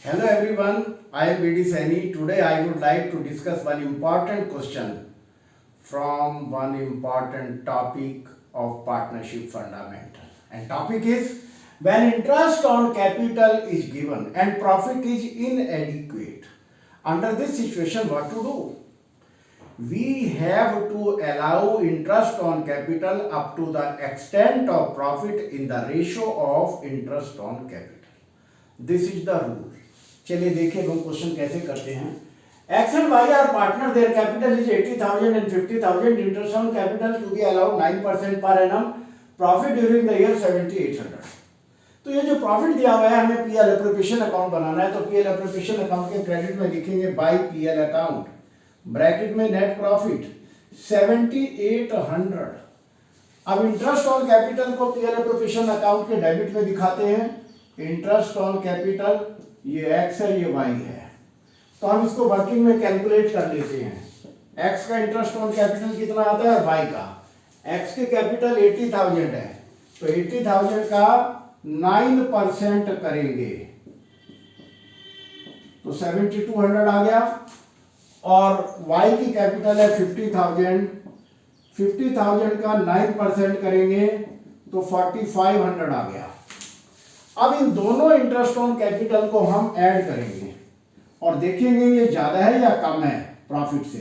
Hello everyone, I am BD Saini. Today I would like to discuss one important question from one important topic of partnership fundamental. And topic is when interest on capital is given and profit is inadequate. Under this situation, what to do? We have to allow interest on capital up to the extent of profit in the ratio of interest on capital. This is the rule. चलिए देखिए हम question कैसे करते हैं। X and Y are partner, their capital is 80,000 and 50,000, interest on capital to be allowed 9% per annum, profit during the year 7,800। तो ये जो profit दिया हुआ है हमें पीएल एप्रोप्रिएशन अकाउंट बनाना है, तो पीएल एप्रोप्रिएशन अकाउंट के क्रेडिट में लिखेंगे बाय पीएल अकाउंट, ब्रैकेट में नेट प्रॉफिट 7,800। अब इंटरेस्ट ऑन कैपिटल को पीएल एप्रोप्रिएशन अकाउंट के डेबिट में दिखाते हैं। इंटरेस्ट ऑन कैपिटल ये एक्स है, ये वाई है, तो हम इसको वर्किंग में कैलकुलेट कर लेते हैं। एक्स का इंटरेस्ट ऑन कैपिटल कितना आता है और वाई का। एक्स के कैपिटल 80,000 है, तो 80,000 का 9% करेंगे तो 7,200 आ गया। और वाई की कैपिटल है 50,000, 50,000 का 9% करेंगे तो 4,500 आ गया। अब इन दोनों इंटरेस्ट ऑन कैपिटल को हम ऐड करेंगे और देखेंगे ये ज्यादा है या कम है प्रॉफिट से।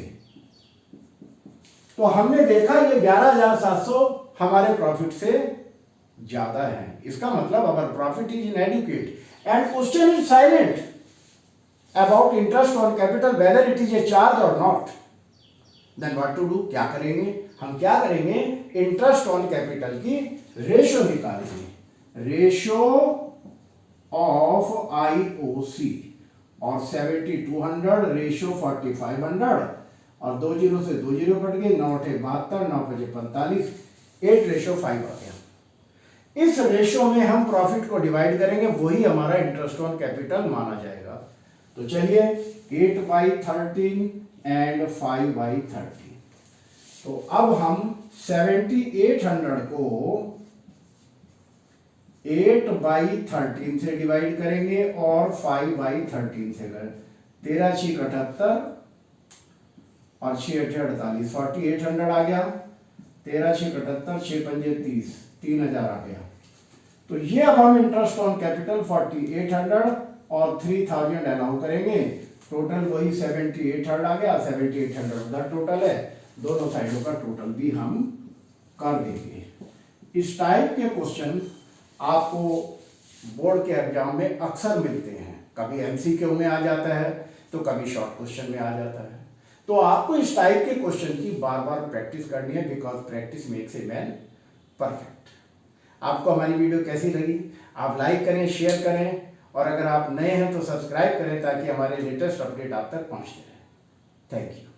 तो हमने देखा ये 11,700 हमारे प्रॉफिट से ज्यादा है। इसका मतलब our profit is inadequate and question is silent about interest on capital whether it is a charge or not. Then what to do, क्या करेंगे हम, क्या करेंगे इंटरेस्ट ऑन कैपिटल की रेशियो निकालेंगे, रेशियो ऑफ आईओसी, और 7,200 रेशियो 4,500, और 2 zero से 2 जीरो कट गए, 9 8 72, 9 5 45, 8:5 आ गया। इस रेशियो में हम प्रॉफिट को डिवाइड करेंगे, वही हमारा इंटरेस्ट ऑन कैपिटल माना जाएगा। तो चलिए 8/13 एंड 5/13। तो अब हम 7,800 को 8/13 से डिवाइड करेंगे और 5/13 से करें। 13 6 78 और 6 8 48, 4,800 आ गया। 13 6 78, 6 5 30, 3,000 आ गया। तो ये अब हम इंटरेस्ट ऑन कैपिटल 4,800 और 3,000 अलाउ करेंगे, टोटल वही 7,800 आ गया। 7,800 उधर टोटल है, दोनों साइडों का टोटल भी हम कर देंगे। इस टाइप के क्वेश्चन आपको बोर्ड के एग्जाम में अक्सर मिलते हैं, कभी एमसीक्यू में आ जाता है तो कभी शॉर्ट क्वेश्चन में आ जाता है। तो आपको इस टाइप के क्वेश्चन की बार बार प्रैक्टिस करनी है, because practice makes a man perfect. आपको हमारी वीडियो कैसी लगी, आप लाइक करें, शेयर करें, और अगर आप नए हैं तो सब्सक्राइब करें ताकि हमारे लेटेस्ट अपडेट आप तक पहुंचते रहे। Thank you.